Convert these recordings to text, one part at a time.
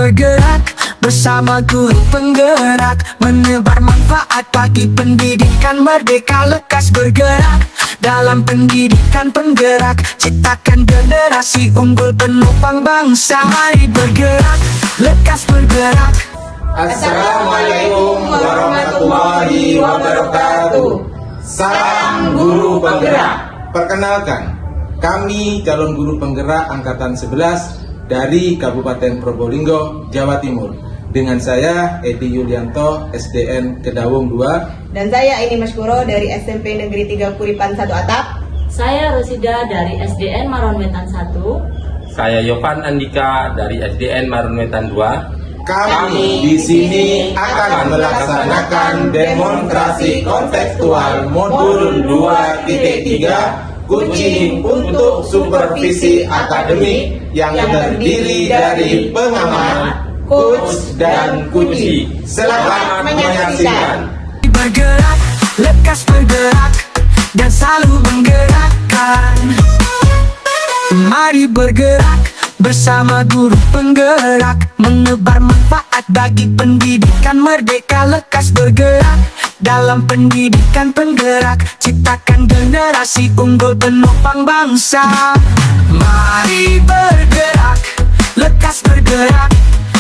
bergerak bersama guru penggerak, menebar manfaat bagi pendidikan merdeka. Lekas bergerak dalam pendidikan penggerak, ciptakan generasi unggul penopang bangsa. Mari bergerak, lekas bergerak. Assalamualaikum warahmatullahi wabarakatuh. Salam guru penggerak. Perkenalkan, kami calon guru penggerak angkatan 11 dari Kabupaten Probolinggo, Jawa Timur. Dengan saya Edi Yulianto, SDN Kedawung 2. Dan saya Aini Maskuro dari SMP Negeri 3 Kuripan 1 Atap. Saya Rosida dari SDN Maronwetan 1. Saya Yovan Andika dari SDN Maronwetan 2. Kami di sini akan melaksanakan demonstrasi kontekstual modul 2.3 coaching untuk supervisi akademik yang terdiri dari pengamat, coach, dan kunci. Selamat menyaksikan. Bergerak, lekas bergerak, dan selalu menggerakkan. Mari bergerak bersama guru penggerak, menebar manfaat bagi pendidikan merdeka. Lekas bergerak dalam pendidikan penggerak, ciptakan generasi unggul penopang bangsa. Mari bergerak, lekas bergerak,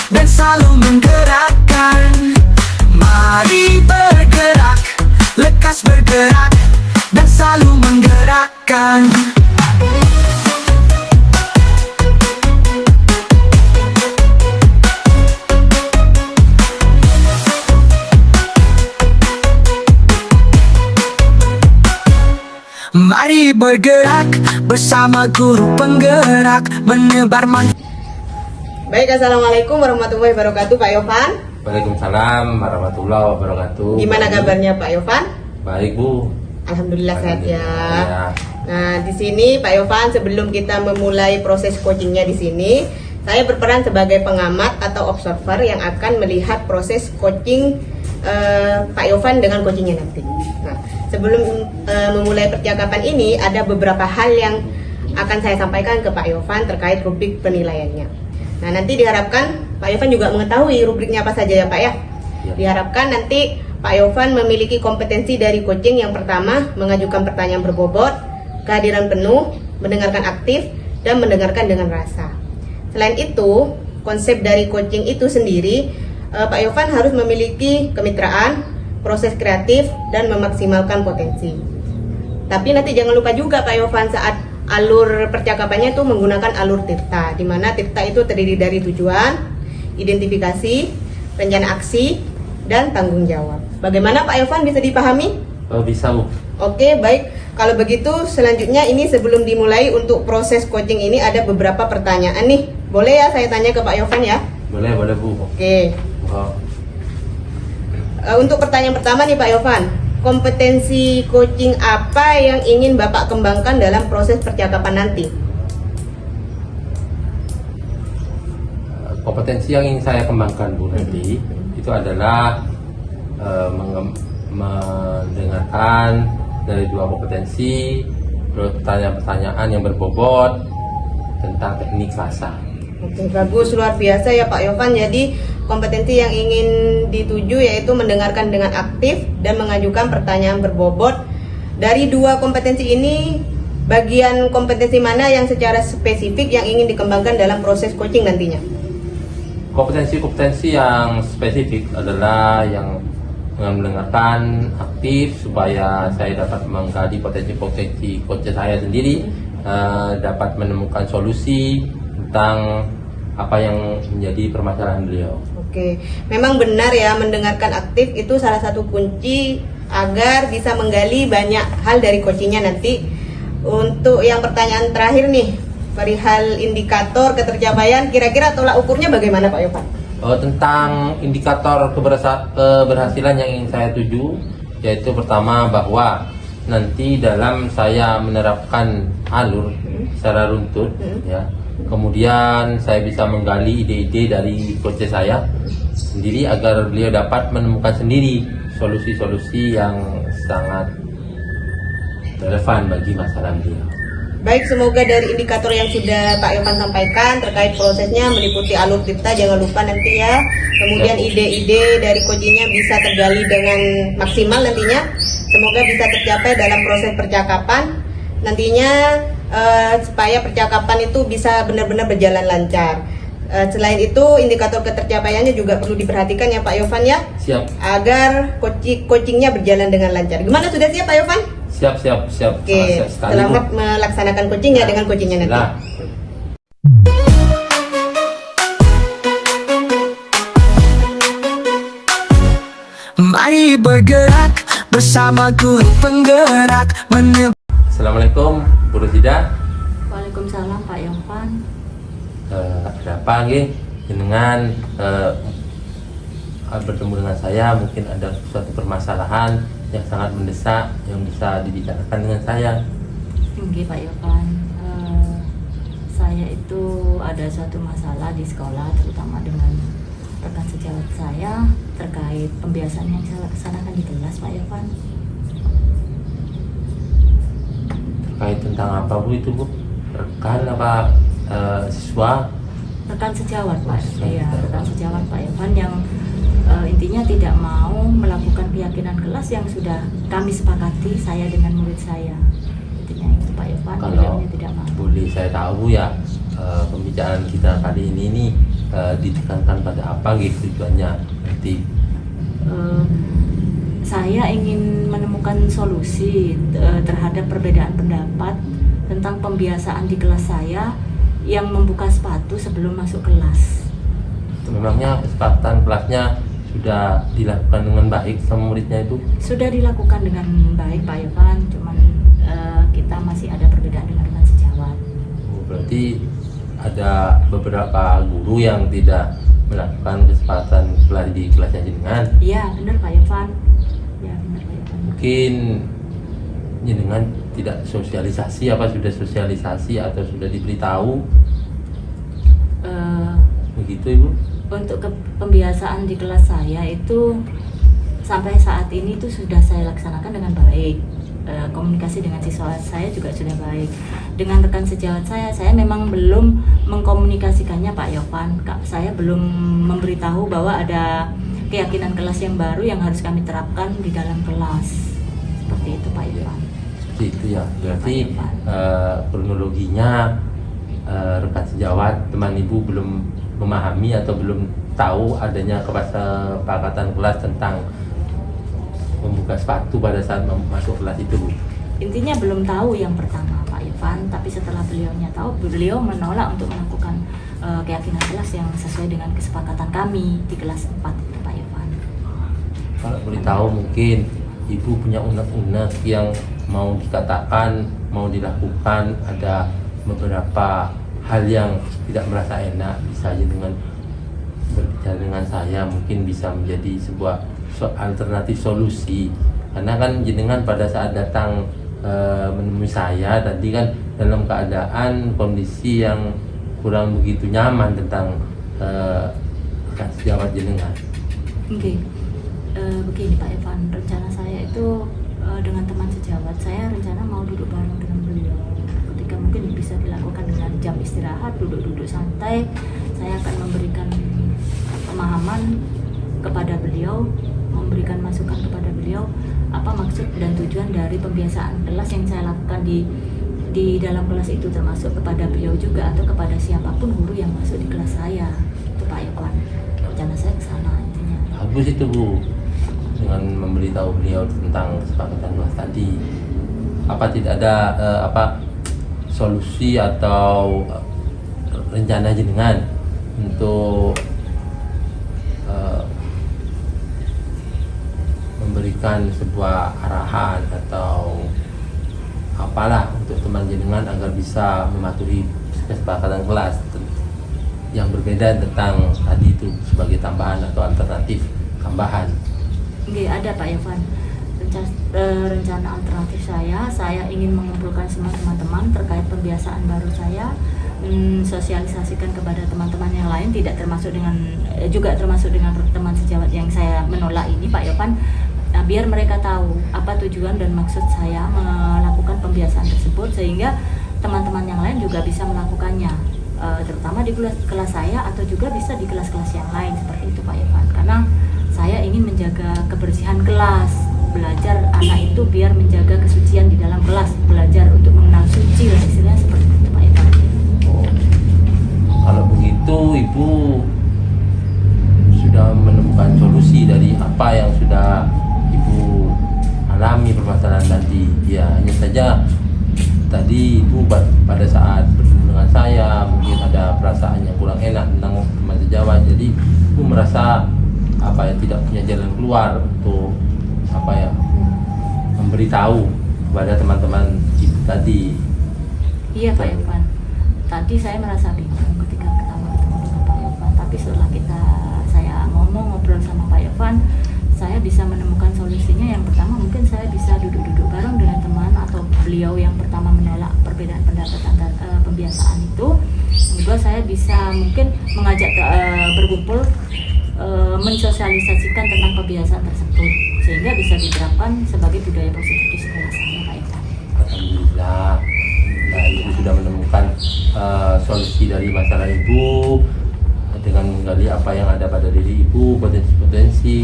dan selalu menggerakkan. Mari bergerak, lekas bergerak, dan selalu menggerakkan. Mari bergerak bersama guru penggerak, menebar manfaat. Baik, Assalamualaikum warahmatullahi wabarakatuh Pak Yovan. Waalaikumsalam warahmatullahi wabarakatuh. Gimana kabarnya Pak Yovan? Baik, Bu. Alhamdulillah sehat ya. Ya. Nah, di sini Pak Yovan, sebelum kita memulai proses coachingnya di sini, saya berperan sebagai pengamat atau observer yang akan melihat proses coaching Pak Yovan dengan coachingnya nanti. Nah, sebelum memulai percakapan ini, ada beberapa hal yang akan saya sampaikan ke Pak Yovan terkait rubrik penilaiannya. Nah, nanti diharapkan Pak Yovan juga mengetahui rubriknya apa saja ya Pak ya. Diharapkan nanti Pak Yovan memiliki kompetensi dari coaching. Yang pertama, mengajukan pertanyaan berbobot, kehadiran penuh, mendengarkan aktif, dan mendengarkan dengan rasa. Selain itu, konsep dari coaching itu sendiri, Pak Yovan harus memiliki kemitraan, proses kreatif, dan memaksimalkan potensi. Tapi nanti jangan lupa juga Pak Yovan saat alur percakapannya itu menggunakan alur tirta, di mana tirta itu terdiri dari tujuan, identifikasi, rencana aksi, dan tanggung jawab. Bagaimana Pak Yovan, bisa dipahami? Bisa, Bu. Oke, baik. Kalau begitu selanjutnya ini sebelum dimulai untuk proses coaching ini ada beberapa pertanyaan nih. Boleh ya saya tanya ke Pak Yovan ya? Boleh, Bu. Oke. Untuk pertanyaan pertama nih Pak Yovan, kompetensi coaching apa yang ingin Bapak kembangkan dalam proses percakapan nanti? Kompetensi yang ingin saya kembangkan, Bu, nanti itu adalah mendengarkan dari dua kompetensi, pertanyaan-pertanyaan yang berbobot tentang teknik rasa. Oke, bagus, luar biasa ya Pak Yovan. Jadi kompetensi yang ingin dituju yaitu mendengarkan dengan aktif dan mengajukan pertanyaan berbobot. Dari dua kompetensi ini, bagian kompetensi mana yang secara spesifik yang ingin dikembangkan dalam proses coaching nantinya? Kompetensi yang spesifik adalah yang dengan mendengarkan aktif supaya saya dapat menggali potensi-potensi coach saya sendiri, dapat menemukan solusi tentang apa yang menjadi permasalahan beliau. Oke, memang benar ya, mendengarkan aktif itu salah satu kunci agar bisa menggali banyak hal dari coachingnya nanti. Untuk yang pertanyaan terakhir nih, perihal indikator ketercapaian, kira-kira tolak ukurnya bagaimana Pak Yovan? Tentang indikator keberhasilan yang ingin saya tuju, yaitu pertama bahwa nanti dalam saya menerapkan alur secara runtut, ya, kemudian saya bisa menggali ide-ide dari coach saya sendiri agar beliau dapat menemukan sendiri solusi-solusi yang sangat relevan bagi masalah beliau. Baik, semoga dari indikator yang sudah Pak Yofan sampaikan terkait prosesnya meliputi alur tirta, jangan lupa nanti ya. Kemudian ide-ide dari coachingnya bisa tergali dengan maksimal nantinya. Semoga bisa tercapai dalam proses percakapan. Nantinya supaya percakapan itu bisa benar-benar berjalan lancar. Selain itu, indikator ketercapaiannya juga perlu diperhatikan ya Pak Yofan ya. Siap. Agar coachingnya berjalan dengan lancar. Gimana, sudah siap Pak Yofan? Siap. Oke, Siap sekali, Bu. selamat melaksanakan coachingnya dengan coachingnya nanti. Nah, Mari bergerak bersama guru penggerak menebar. Assalamualaikum Bu Rosida. Waalaikumsalam Pak Yofan. Ada apa nggih jenengan bertemu dengan saya, mungkin ada suatu permasalahan yang sangat mendesak yang bisa dibicarakan dengan saya. Oke Pak Yofan, saya itu ada suatu masalah di sekolah, terutama dengan rekan sejawat saya terkait pembiasaan yang saya laksanakan di kelas Pak Yofan. Terkait tentang apa Bu itu Bu? Rekan apa siswa? Rekan sejawat Pak, iya Sejawat. rekan sejawat Pak Yofan yang intinya tidak mau melakukan keyakinan kelas yang sudah kami sepakati, saya dengan murid saya. Intinya itu Pak Yofan, Kalau beliaunya tidak mau. boleh saya tahu ya, pembicaraan kita kali ini nih ditekankan pada apa gitu tujuannya nanti? Saya ingin menemukan solusi terhadap perbedaan pendapat tentang pembiasaan di kelas saya yang membuka sepatu sebelum masuk kelas. Memangnya kesepakatan kelasnya sudah dilakukan dengan baik sama muridnya itu? Sudah dilakukan dengan baik Pak Yofan, cuman kita masih ada perbedaan dengan rekan sejawat. Oh, berarti ada beberapa guru yang tidak melakukan kesepakatan kelas di kelasnya jenengan. Iya benar Pak Yofan. Ya benar Pak Yofan. Mungkin jenengan tidak sosialisasi, apa sudah sosialisasi atau sudah diberitahu Eh, begitu Ibu? Untuk pembiasaan di kelas saya itu sampai saat ini itu sudah saya laksanakan dengan baik. Komunikasi dengan siswa saya juga sudah baik. Dengan rekan sejawat saya memang belum mengkomunikasikannya Pak Yofan. Saya belum memberitahu bahwa ada keyakinan kelas yang baru yang harus kami terapkan di dalam kelas. Seperti itu Pak Yofan. Seperti itu ya. Berarti kronologinya rekan sejawat teman Ibu belum memahami atau belum tahu adanya kesepakatan kelas tentang membuka sepatu pada saat masuk kelas itu Bu. Intinya belum tahu yang pertama Pak Yofan, tapi setelah beliaunya tahu, beliau menolak untuk melakukan keyakinan kelas yang sesuai dengan kesepakatan kami di kelas 4 itu Pak Yofan. Kalau boleh tahu mungkin Ibu punya unek-unek yang mau dikatakan, mau dilakukan, ada beberapa hal yang tidak merasa enak, bisa aja dengan berbicara dengan saya mungkin bisa menjadi sebuah alternatif solusi. Karena kan jenengan pada saat datang menemui saya tadi kan dalam keadaan kondisi yang kurang begitu nyaman tentang sejawat jenengan. Oke. Begini Pak Evan, rencana saya itu dengan teman sejawat saya rencana mau duduk bareng dengan beliau. Ketika mungkin bisa dilakukan dengan jam istirahat, duduk-duduk santai, saya akan memberikan pemahaman kepada beliau, memberikan masukan kepada beliau apa maksud dan tujuan dari pembiasaan kelas yang saya lakukan di dalam kelas itu, termasuk kepada beliau juga atau kepada siapapun guru yang masuk di kelas saya. Itu Pak Iwan, rencana saya ke sana intinya. Bagus itu Bu, dengan memberitahu beliau tentang kesepakatan kelas tadi. Apa tidak ada solusi atau rencana jenengan untuk memberikan sebuah arahan atau apalah untuk teman jenengan agar bisa mematuhi kesepakatan kelas yang berbeda tentang tadi itu sebagai tambahan atau alternatif tambahan? Oke, ada Pak Evan. Rencana alternatif saya ingin mengumpulkan semua teman-teman terkait pembiasaan baru saya, sosialisasikan kepada teman-teman yang lain, tidak termasuk dengan teman sejawat yang saya menolak ini Pak Yopan, biar mereka tahu apa tujuan dan maksud saya melakukan pembiasaan tersebut, sehingga teman-teman yang lain juga bisa melakukannya, terutama di kelas saya atau juga bisa di kelas-kelas yang lain seperti itu Pak Irfan. Karena saya ingin menjaga kebersihan kelas, belajar anak itu biar menjaga kesucian di dalam kelas, belajar untuk mengenal suci lah istilahnya seperti itu Pak Irfan. Oh, kalau begitu Ibu sudah menemukan solusi dari apa yang sudah Ibu alami permasalahan tadi. Ya, hanya saja tadi Ibu pada saat bertemu dengan saya mungkin ada perasaan yang kurang enak tentang teman sejawat. Jadi Ibu merasa tidak punya jalan keluar untuk memberitahu kepada teman-teman Ibu tadi. Iya Pak Irfan. Tadi saya merasa bingung ketika pertama ketemu dengan Pak Irfan, tapi setelah saya ngobrol sama Pak Irfan, saya bisa menemukan solusinya. Yang pertama mungkin saya bisa duduk-duduk bareng dengan teman atau beliau yang pertama menolak perbedaan pendapat antara pembiasaan itu. Kedua, saya bisa mungkin mengajak berkumpul, mensosialisasikan tentang kebiasaan tersebut sehingga bisa diterapkan sebagai budaya positif di sekolah saya Pak Irfan. Alhamdulillah, Ibu sudah menemukan solusi dari masalah Ibu dengan menggali apa yang ada pada diri Ibu, potensi-potensi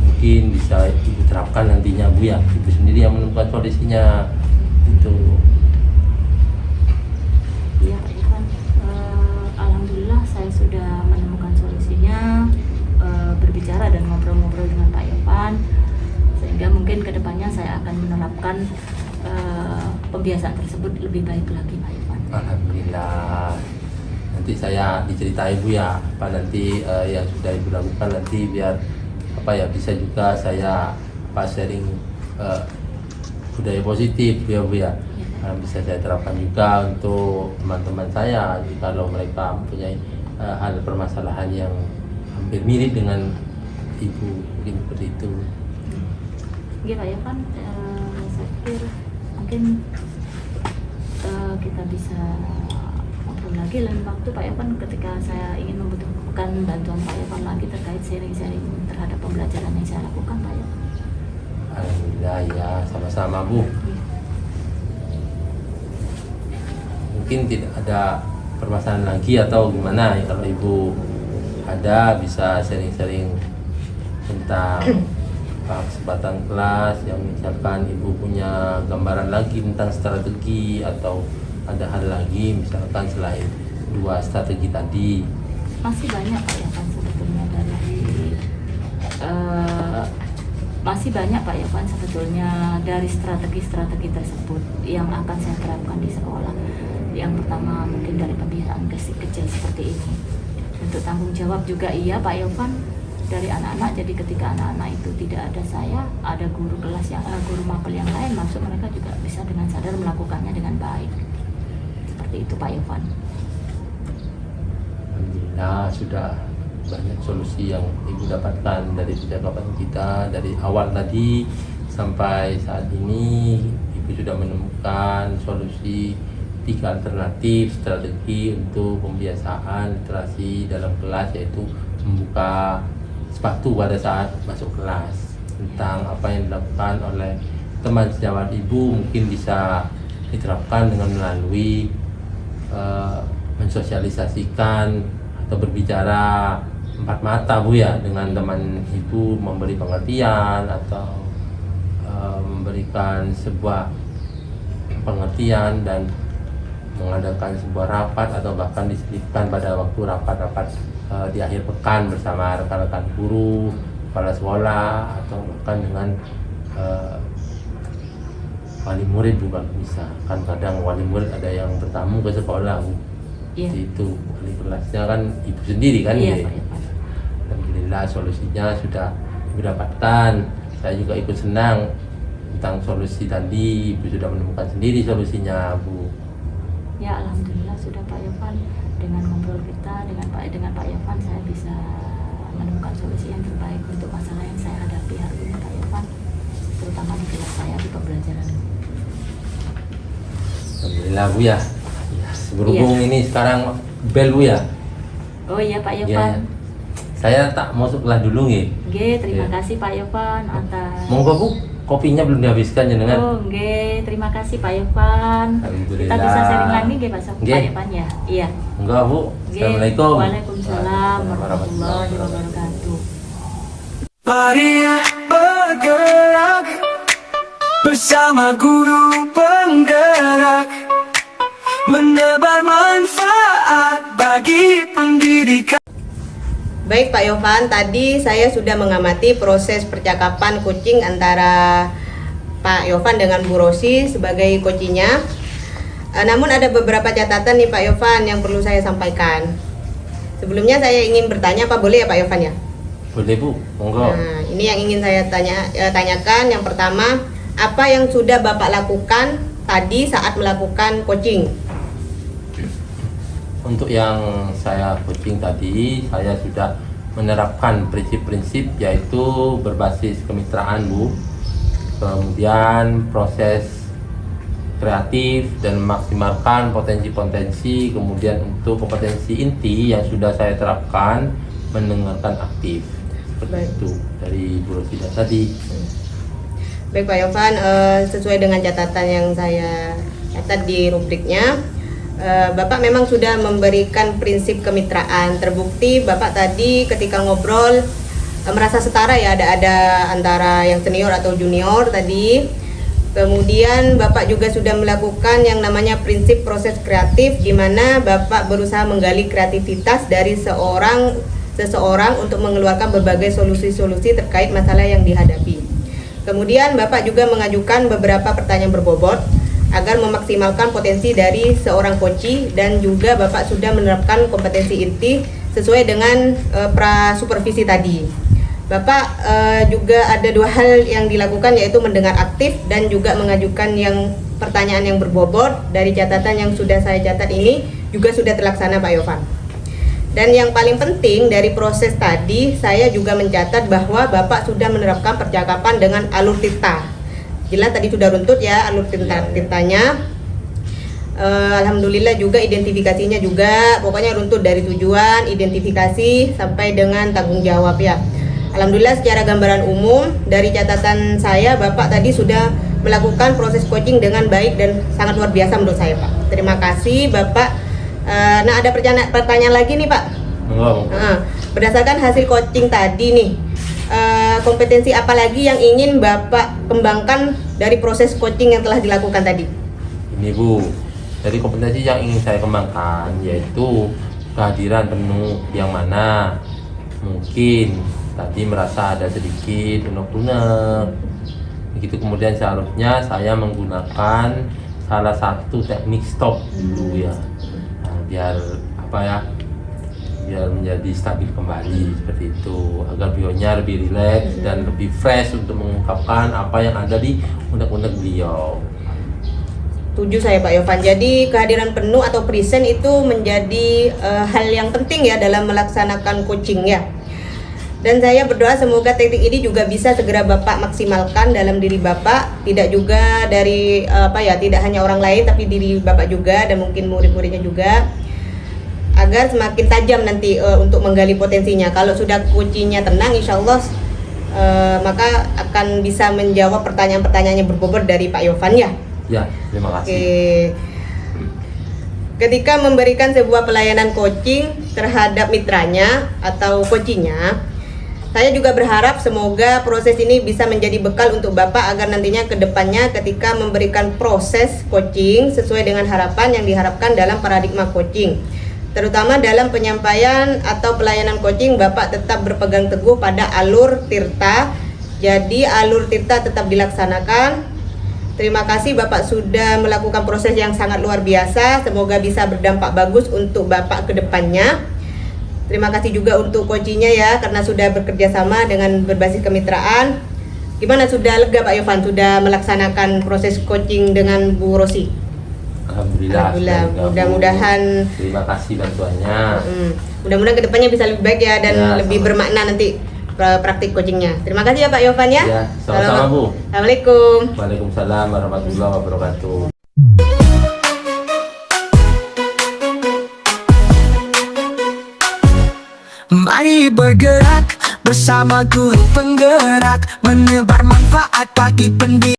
mungkin bisa Ibu terapkan nantinya Bu ya. Ibu sendiri yang menemukan solusinya itu. Iya Pak Irfan, alhamdulillah saya sudah menemukan solusinya, berbicara dan ngobrol-ngobrol dengan Pak Irfan, sehingga mungkin kedepannya saya akan menerapkan pembiasaan tersebut lebih baik lagi Pak Irfan. Alhamdulillah. Nanti saya diceritain Bu ya apa nanti yang sudah Ibu lakukan nanti biar bisa juga saya sharing budaya positif ya Bu ya. Bisa saya terapkan juga untuk teman-teman saya kalau mereka mempunyai hal permasalahan yang hampir mirip dengan Ibu, mungkin seperti itu. Iya Pak Irfan, saya pikir mungkin kita bisa ngobrol lagi lain waktu Pak Irfan ketika saya ingin membutuhkan bantuan Pak Irfan lagi terkait sharing-sharing terhadap pembelajaran yang saya lakukan Pak Irfan. Alhamdulillah ya, sama-sama Bu. Mungkin tidak ada permasalahan lagi atau gimana ya, kalau Ibu ada bisa sharing-sharing tentang kesempatan kelas yang misalkan Ibu punya gambaran lagi tentang strategi atau ada hal lagi misalkan selain 2 strategi tadi. Masih banyak Pak Irfan sebetulnya dari strategi-strategi tersebut yang akan saya terapkan di sekolah. Yang pertama mungkin dari pembiasaan kecil seperti ini. Untuk tanggung jawab juga iya Pak Irfan dari anak-anak. Jadi ketika anak-anak itu tidak ada saya, ada guru kelas guru mapel yang lain masuk, mereka juga bisa dengan sadar melakukannya dengan baik. Seperti itu Pak Irfan. Alhamdulillah sudah banyak solusi yang Ibu dapatkan dari percakapan kita dari awal tadi sampai saat ini. Ibu sudah menemukan solusi 3 alternatif strategi untuk pembiasaan literasi dalam kelas, yaitu membuka sepatu pada saat masuk kelas. Tentang apa yang dilakukan oleh teman sejawat Ibu mungkin bisa diterapkan dengan melalui mensosialisasikan atau berbicara 4 mata Bu ya dengan teman Ibu, memberi pengertian atau memberikan sebuah pengertian dan mengadakan sebuah rapat atau bahkan diselipkan pada waktu rapat-rapat di akhir pekan bersama rekan-rekan guru, kepala sekolah atau bahkan dengan wali murid Bu, bisa kan kadang wali murid ada yang bertamu ke sekolah Bu. Iya. Itu wali kelasnya kan Ibu sendiri kan. Iya, ya? Pak Irfan. Alhamdulillah solusinya sudah Ibu dapatkan. Saya juga ikut senang tentang solusi tadi. Ibu sudah menemukan sendiri solusinya Bu. Ya alhamdulillah sudah Pak Irfan. Dengan ngobrol kita dengan Pak Irfan, saya bisa menemukan solusi yang terbaik untuk masalah yang saya hadapi hari ini Pak Irfan, terutama di kelas saya di pembelajaran. Alhamdulillah Bu ya. Berhubung ini sekarang bel Bu ya. Oh iya Pak Ya, Irfan. saya tak masuk kelas dulu nih. Oke, terima Ya. kasih Pak Irfan atas Monggo Bu. kopinya belum dihabiskan jenengan. Oh, nggih, terima kasih Pak Yovan. Alhamdulillah. Kita bisa sharing lagi nggih Pak Nggih. Yovan ya? Iya. Enggak, Bu. Nggih. Assalamualaikum. Waalaikumsalam warahmatullahi wabarakatuh. Mari bergerak bersama guru penggerak, menebar manfaat bagi pendidikan. Baik Pak Yovan, tadi saya sudah mengamati proses percakapan coaching antara Pak Yovan dengan Bu Rosi sebagai coachingnya. Namun ada beberapa catatan nih Pak Yovan yang perlu saya sampaikan. Sebelumnya saya ingin bertanya, apa boleh ya Pak Yovan ya? Boleh, Bu. Monggo. Nah, ini yang ingin saya tanyakan. Yang pertama, apa yang sudah Bapak lakukan tadi saat melakukan coaching? Untuk yang saya coaching tadi, saya sudah menerapkan prinsip-prinsip yaitu berbasis kemitraan, Bu. Kemudian proses kreatif dan memaksimalkan potensi-potensi. Kemudian untuk kompetensi inti yang sudah saya terapkan, mendengarkan aktif. Seperti Baik. itu dari Bu Rosida tadi. Baik Pak Yovan, sesuai dengan catatan yang saya catat di rubriknya, Bapak memang sudah memberikan prinsip kemitraan. Terbukti Bapak tadi ketika ngobrol merasa setara ya, ada antara yang senior atau junior tadi. Kemudian Bapak juga sudah melakukan yang namanya prinsip proses kreatif, di mana Bapak berusaha menggali kreativitas dari seseorang untuk mengeluarkan berbagai solusi-solusi terkait masalah yang dihadapi. Kemudian Bapak juga mengajukan beberapa pertanyaan berbobot agar memaksimalkan potensi dari seorang coachee, dan juga Bapak sudah menerapkan kompetensi inti sesuai dengan pra-supervisi tadi. Bapak juga ada dua hal yang dilakukan, yaitu mendengar aktif dan juga mengajukan yang pertanyaan yang berbobot. Dari catatan yang sudah saya catat ini juga sudah terlaksana Pak Yovan. Dan yang paling penting dari proses tadi, saya juga mencatat bahwa Bapak sudah menerapkan percakapan dengan alur tirta. Jelas tadi sudah runtut ya alur tirtanya. Alhamdulillah juga identifikasinya juga pokoknya runtut dari tujuan, identifikasi sampai dengan tanggung jawab ya. Alhamdulillah secara gambaran umum dari catatan saya, Bapak tadi sudah melakukan proses coaching dengan baik dan sangat luar biasa menurut saya Pak. Terima kasih Bapak. Nah ada pertanyaan lagi nih Pak. Monggo. Berdasarkan hasil coaching tadi nih, kompetensi apa lagi yang ingin Bapak kembangkan dari proses coaching yang telah dilakukan tadi? Ini Bu, dari kompetensi yang ingin saya kembangkan yaitu kehadiran penuh, yang mana mungkin tadi merasa ada sedikit unek-unek. Begitu kemudian seharusnya saya menggunakan salah satu teknik stop dulu ya. Nah, biar apa ya? Biar menjadi stabil kembali seperti itu, agar beliaunya lebih rileks dan lebih fresh untuk mengungkapkan apa yang ada di unek-unek beliau. Setuju saya Pak Yovan. Jadi kehadiran penuh atau present itu menjadi hal yang penting ya dalam melaksanakan coaching ya. Dan saya berdoa semoga teknik ini juga bisa segera Bapak maksimalkan dalam diri Bapak, tidak juga dari tidak hanya orang lain tapi diri Bapak juga dan mungkin murid-muridnya juga, agar semakin tajam nanti untuk menggali potensinya. Kalau sudah coachingnya tenang, insya Allah maka akan bisa menjawab pertanyaan-pertanyaan yang berbobot dari Pak Yovan ya. Ya, terima kasih. Oke. Ketika memberikan sebuah pelayanan coaching terhadap mitranya atau coachingnya, saya juga berharap semoga proses ini bisa menjadi bekal untuk Bapak agar nantinya ke depannya ketika memberikan proses coaching sesuai dengan harapan yang diharapkan dalam paradigma coaching. Terutama dalam penyampaian atau pelayanan coaching, Bapak tetap berpegang teguh pada alur tirta. Jadi alur tirta tetap dilaksanakan. Terima kasih Bapak sudah melakukan proses yang sangat luar biasa. Semoga bisa berdampak bagus untuk Bapak ke depannya. Terima kasih juga untuk coachingnya ya, karena sudah bekerja sama dengan berbasis kemitraan. Gimana, sudah lega Pak Yovan sudah melaksanakan proses coaching dengan Bu Rosi? Alhamdulillah. Mudah-mudahan. Terima kasih bantuannya. Mudah-mudahan kedepannya bisa lebih baik ya dan Ya, lebih sama. bermakna nanti praktik coachingnya. Terima kasih ya Pak Yovan ya. Ya, sama-sama Bu. Assalamualaikum. Waalaikumsalam warahmatullahi wabarakatuh. Mari bergerak bersama guru penggerak, menebar manfaat bagi pendidik.